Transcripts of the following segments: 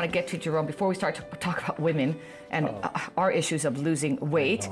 I want to get to, Jerome, before we start to talk about women and our issues of losing weight.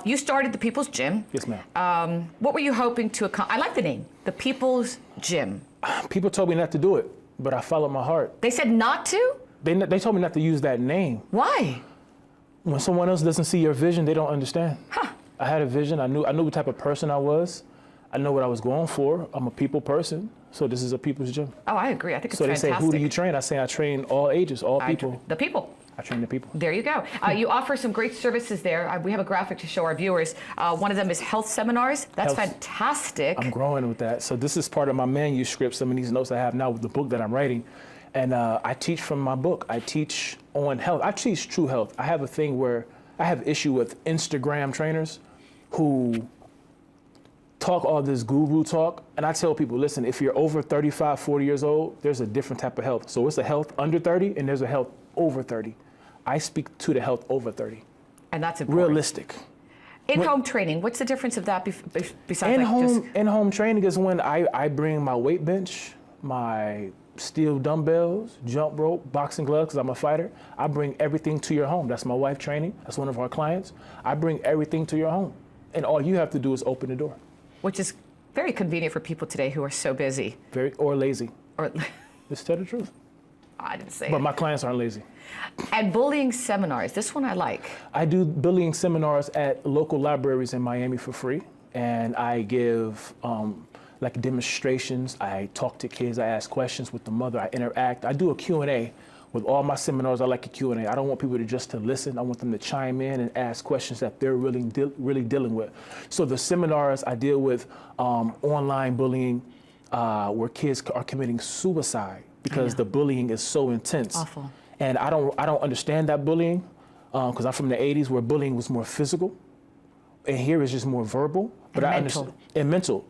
You started the People's Gym. Yes, ma'am. What were you hoping to accomplish? I like the name, the People's Gym. People told me not to do it, but I followed my heart. They said not to? They told me not to use that name. Why? When someone else doesn't see your vision, they don't understand. Huh. I had a vision. I knew what type of person I was. I know what I was going for. I'm a people person, so this is a people's gym. Oh, I agree. I think it's so fantastic. So they say, who do you train? I say I train all ages, all people. The people. I train the people. There you go. You offer some great services there. We have a graphic to show our viewers. One of them is health seminars. That's fantastic. I'm growing with that. So this is part of my manuscript, some of these notes I have now with the book that I'm writing. And I teach from my book. I teach on health. I teach true health. I have a thing where I have issue with Instagram trainers who talk all this guru talk. And I tell people, listen, if you're over 35, 40 years old, there's a different type of health. So it's a health under 30 and there's a health over 30. I speak to the health over 30. And that's important. Realistic. In-home training, what's the difference of that besides In-home training is when I bring my weight bench, my steel dumbbells, jump rope, boxing gloves, because I'm a fighter. I bring everything to your home. That's my wife training. That's one of our clients. I bring everything to your home. And all you have to do is open the door. Which is very convenient for people today who are so busy. Or lazy. Or Just tell the truth. I didn't say But it. my clients aren't lazy. And bullying seminars, this one I like. I do bullying seminars at local libraries in Miami for free. And I give like demonstrations. I talk to kids. I ask questions with the mother. I interact. I do a Q&A. With all my seminars, I like a Q&A. I don't want people to listen. I want them to chime in and ask questions that they're really dealing with. So the seminars, I deal with online bullying where kids are committing suicide because the bullying is so intense. Awful. And I don't understand that bullying because I'm from the 80s where bullying was more physical. And here it's just more verbal. But I understand. And mental.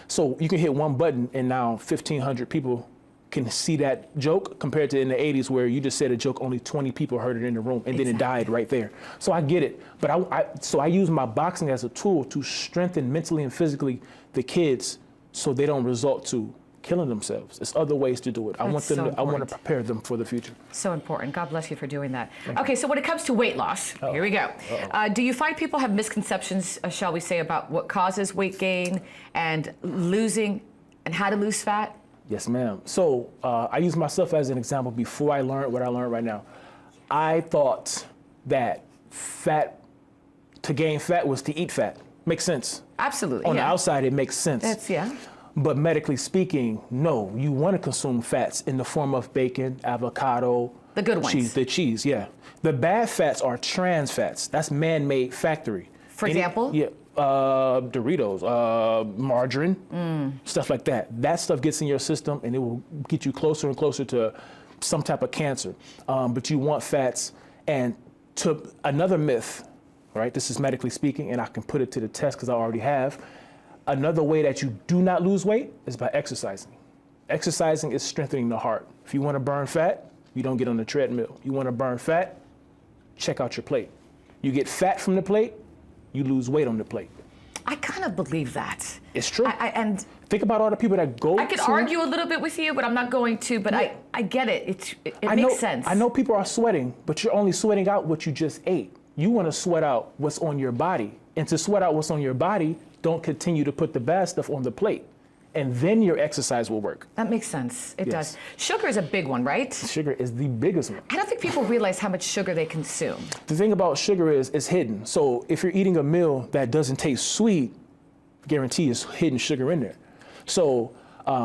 So you can hit one button and now 1,500 people can see that joke compared to in the 80s where you just said a joke, only 20 people heard it in the room and then it died right there. So I get it. But so I use my boxing as a tool to strengthen mentally and physically the kids so they don't resort to killing themselves. There's other ways to do it. I want to prepare them for the future. So important. God bless you for doing that. Okay, so when it comes to weight loss, here we go. Do you find people have misconceptions, shall we say, about what causes weight gain and losing and how to lose fat? Yes, ma'am. So I use myself as an example before I learned what I learned right now. I thought that to gain fat was to eat fat. Makes sense. Absolutely. On the outside, it makes sense. Yeah. But medically speaking, no. You want to consume fats in the form of bacon, avocado. The good ones. The cheese, yeah. The bad fats are trans fats. That's man-made factory. For example? Yeah. Doritos, margarine, stuff like that. That stuff gets in your system and it will get you closer and closer to some type of cancer. But you want fats. And to another myth, right? This is medically speaking, and I can put it to the test because I already have. Another way that you do not lose weight is by exercising. Exercising is strengthening the heart. If you want to burn fat, you don't get on the treadmill. You want to burn fat, check out your plate. You get fat from the plate, you lose weight on the plate. I kind of believe that. It's true. And think about all the people that go I could argue a little bit with you, but I'm not going to, but yeah. I get it. It makes sense. I know people are sweating, but you're only sweating out what you just ate. You want to sweat out what's on your body. And to sweat out what's on your body, don't continue to put the bad stuff on the plate. And then your exercise will work. That makes sense. It does. Sugar is a big one, right? Sugar is the biggest one. I don't think people realize how much sugar they consume. The thing about sugar is it's hidden. So if you're eating a meal that doesn't taste sweet, guarantee is hidden sugar in there. So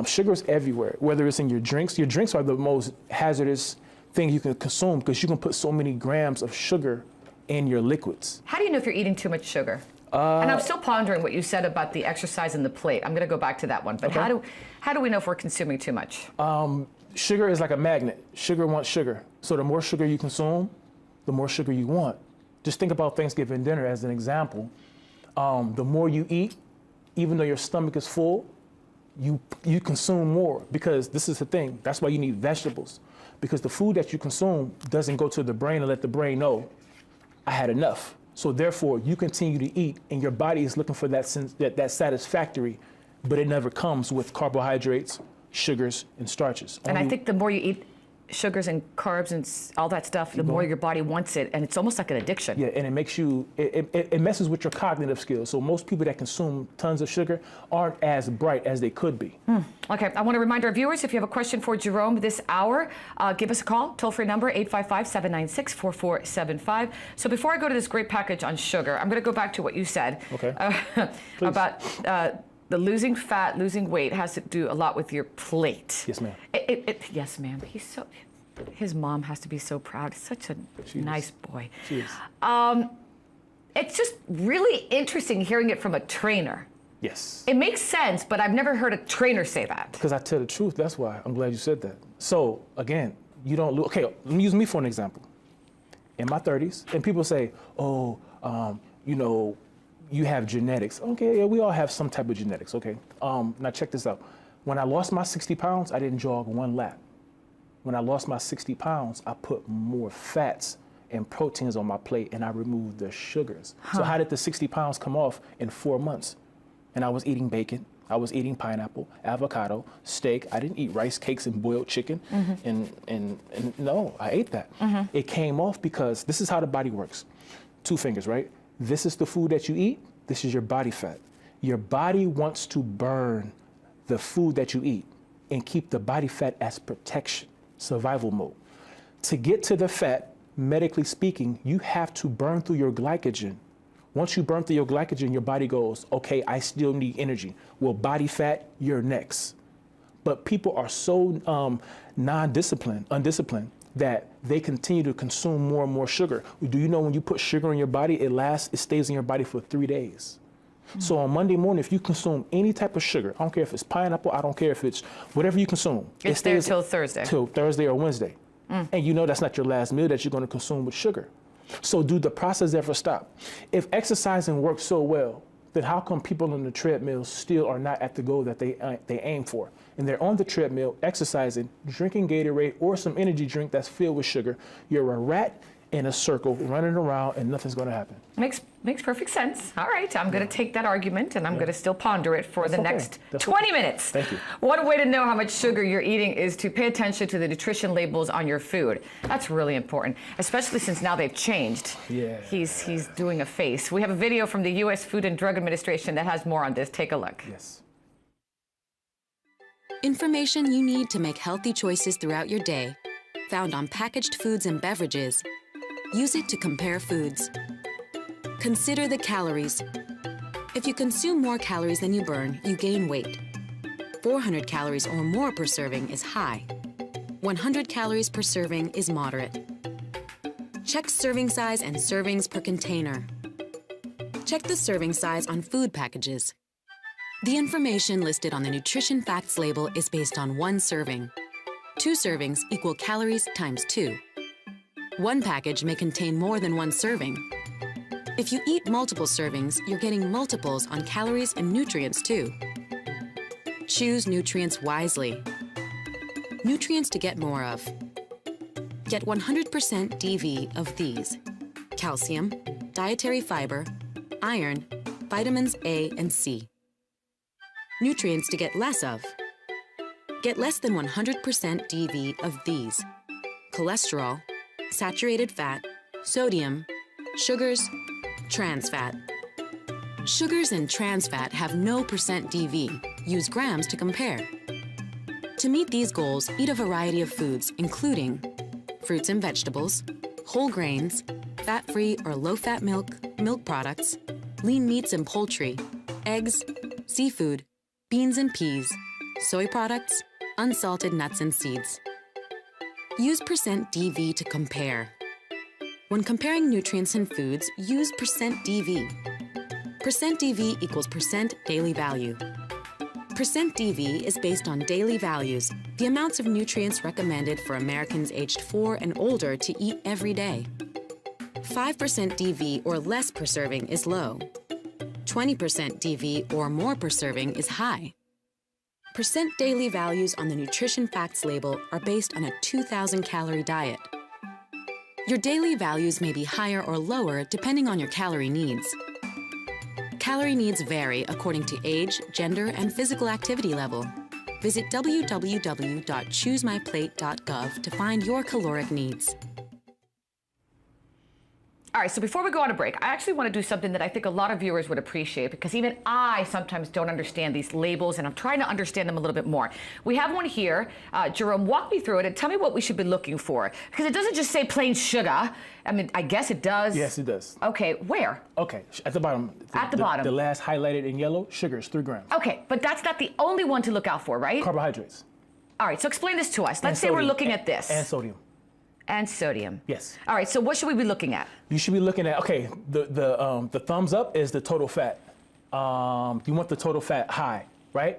sugar is everywhere, whether it's in your drinks. Your drinks are the most hazardous thing you can consume because you can put so many grams of sugar in your liquids. How do you know if you're eating too much sugar? And I'm still pondering what you said about the exercise and the plate. I'm going to go back to that one. But how do we know if we're consuming too much? Sugar is like a magnet. Sugar wants sugar. So the more sugar you consume, the more sugar you want. Just think about Thanksgiving dinner as an example. The more you eat, even though your stomach is full, you consume more because this is the thing. That's why you need vegetables because the food that you consume doesn't go to the brain and let the brain know I had enough. So therefore, you continue to eat, and your body is looking for that satisfactory, but it never comes with carbohydrates, sugars, and starches. And I think the more you eat, sugars and carbs and all that stuff, the more your body wants it, and it's almost like an addiction. Yeah, and it makes you, it messes with your cognitive skills. So most people that consume tons of sugar aren't as bright as they could be. Okay, I want to remind our viewers, if you have a question for Jerome this hour, give us a call, toll-free number 855-796-4475. So before I go to this great package on sugar, I'm going to go back to what you said about the losing fat, losing weight has to do a lot with your plate. Yes, ma'am. Yes, ma'am. His mom has to be so proud. He's such a nice boy. She is. It's just really interesting hearing it from a trainer. Yes. It makes sense, but I've never heard a trainer say that. Because I tell the truth, that's why. I'm glad you said that. So, again, you don't lose. Okay, let me use me for an example. In my 30s, and people say, oh, you know, you have genetics. Okay, yeah, we all have some type of genetics, okay? Now check this out. When I lost my 60 pounds, I didn't jog one lap. When I lost my 60 pounds, I put more fats and proteins on my plate, and I removed the sugars. So how did the 60 pounds come off in 4 months? And I was eating bacon, I was eating pineapple, avocado, steak. I didn't eat rice cakes and boiled chicken. And no, I ate that. It came off because this is how the body works. 2 fingers, right? This is the food that you eat. This is your body fat. Your body wants to burn the food that you eat and keep the body fat as protection, survival mode. To get to the fat, medically speaking, you have to burn through your glycogen. Once you burn through your glycogen, your body goes, okay, I still need energy. Well, body fat, you're next. But people are so undisciplined, that they continue to consume more and more sugar. Do you know when you put sugar in your body, it stays in your body for 3 days. So on Monday morning, if you consume any type of sugar, I don't care if it's pineapple, I don't care if it's whatever you consume. It's there till Thursday. Till Thursday or Wednesday. And you know that's not your last meal that you're gonna consume with sugar. So do the process ever stop? If exercising works so well, then how come people on the treadmill still are not at the goal that they aim for? And they're on the treadmill, exercising, drinking Gatorade or some energy drink that's filled with sugar. You're a rat in a circle running around and nothing's gonna happen. Makes perfect sense. All right, I'm going to take that argument and I'm going to still ponder it for the next 20 minutes. Thank you. One way to know how much sugar you're eating is to pay attention to the nutrition labels on your food. That's really important, especially since now they've changed. Yeah. He's doing a face. We have a video from the U.S. Food and Drug Administration that has more on this. Take a look. Yes. Information you need to make healthy choices throughout your day, found on packaged foods and beverages. Use it to compare foods. Consider the calories. If you consume more calories than you burn, you gain weight. 400 calories or more per serving is high. 100 calories per serving is moderate. Check serving size and servings per container. Check the serving size on food packages. The information listed on the nutrition facts label is based on 1 serving. 2 servings equal calories times 2. 1 package may contain more than 1 serving. If you eat multiple servings, you're getting multiples on calories and nutrients too. Choose nutrients wisely. Nutrients to get more of. Get 100% DV of these: calcium, dietary fiber, iron, vitamins A and C. Nutrients to get less of. Get less than 100% DV of these: cholesterol, saturated fat, sodium, sugars, trans fat. Sugars and trans fat have no percent DV. Use grams to compare. To meet these goals, eat a variety of foods, including fruits and vegetables, whole grains, fat-free or low-fat milk, milk products, lean meats and poultry, eggs, seafood, beans and peas, soy products, unsalted nuts and seeds. Use percent DV to compare. When comparing nutrients in foods, use percent DV. Percent DV equals percent daily value. Percent DV is based on daily values, the amounts of nutrients recommended for Americans aged 4 and older to eat every day. 5% DV or less per serving is low. 20% DV or more per serving is high. Percent daily values on the nutrition facts label are based on a 2,000 calorie diet. Your daily values may be higher or lower depending on your calorie needs. Calorie needs vary according to age, gender, and physical activity level. Visit www.choosemyplate.gov to find your caloric needs. All right, so before we go on a break, I actually want to do something that I think a lot of viewers would appreciate, because even I sometimes don't understand these labels, and I'm trying to understand them a little bit more. We have one here. Jerome, walk me through it and tell me what we should be looking for, because it doesn't just say plain sugar. I mean, I guess it does. Yes, it does. Okay, where? Okay, at the bottom. At the bottom. The last highlighted in yellow, sugar is 3 grams. Okay, but that's not the only one to look out for, right? Carbohydrates. All right, so explain this to us. Let's say we're looking at this. And sodium. And sodium. Yes. All right, so what should we be looking at? You should be looking at, okay, the thumbs up is the total fat. You want the total fat high, right?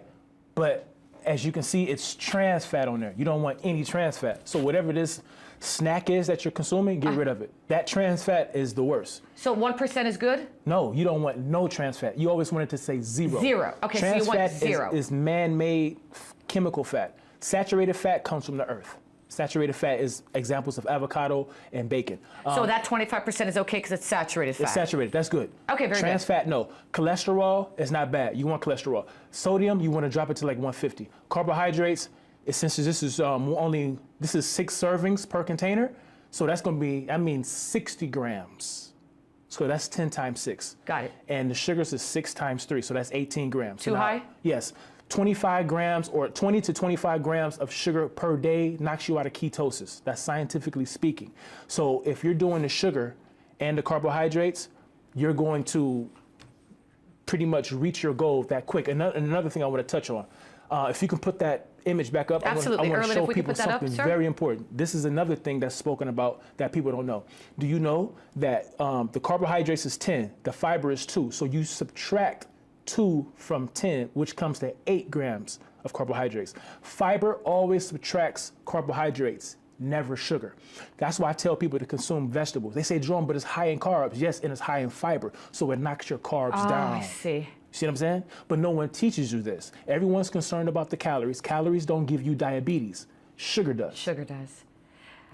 But as you can see, it's trans fat on there. You don't want any trans fat. So whatever this snack is that you're consuming, get rid of it. That trans fat is the worst. So 1% is good? No, you don't want no trans fat. You always want it to say 0. 0. Okay, trans so you want fat 0. is man-made chemical fat. Saturated fat comes from the earth. Saturated fat is examples of avocado and bacon. So that 25% is okay because it's saturated fat? It's saturated, that's good. Okay, very Trans good. fat, no. Cholesterol is not bad, you want cholesterol. Sodium, you want to drop it to like 150. Carbohydrates, since this is 6 servings per container, so that's going to be, 60 grams. So that's 10 times 6. Got it. And the sugars is 6 times 3, so that's 18 grams. Too high? Yes. 25 grams or 20 to 25 grams of sugar per day knocks you out of ketosis. That's scientifically speaking. So if you're doing the sugar and the carbohydrates, you're going to pretty much reach your goal that quick. Another thing I want to touch on, if you can put that image back up, Absolutely. I want to show if we can people put that up, something sir? very important. This is another thing that's spoken about that people don't know. Do you know that the carbohydrates is 10, the fiber is 2, so you subtract 2 from 10, which comes to 8 grams of carbohydrates. Fiber always subtracts carbohydrates, never sugar. That's why I tell people to consume vegetables. They say, Jerome, but it's high in carbs. Yes, and it's high in fiber, so it knocks your carbs down. I see. See what I'm saying? But no one teaches you this. Everyone's concerned about the calories. Calories don't give you diabetes. Sugar does. Sugar does.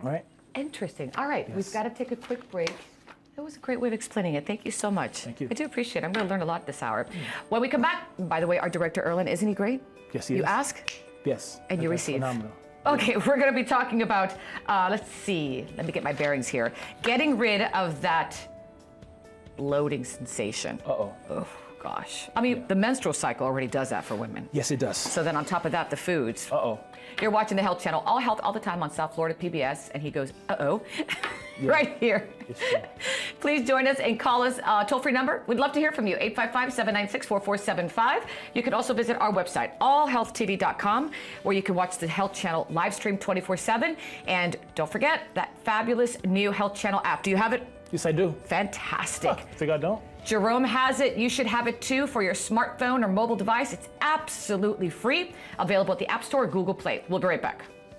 All right? Interesting. All right, Yes. we've got to take a quick break. That was a great way of explaining it. Thank you so much. Thank you. I do appreciate it. I'm going to learn a lot this hour. When we come back, by the way, our director, Erlen, isn't he great? Yes, he You is. ask, Yes. and you That's receive. Phenomenal. Okay, we're going to be talking about, let's see, let me get my bearings here. Getting rid of that bloating sensation. Uh-oh. Oh, gosh. I mean, the menstrual cycle already does that for women. Yes, it does. So then on top of that, the foods. Uh-oh. You're watching the Health Channel, all health, all the time on South Florida PBS, and he goes, uh-oh, right here. It's true. Please join us and call us toll-free number. We'd love to hear from you, 855-796-4475. You can also visit our website, allhealthtv.com, where you can watch the Health Channel live stream 24/7. And don't forget that fabulous new Health Channel app. Do you have it? Yes, I do. Fantastic. Think I don't? Jerome has it. You should have it too for your smartphone or mobile device. It's absolutely free. Available at the App Store or Google Play. We'll be right back.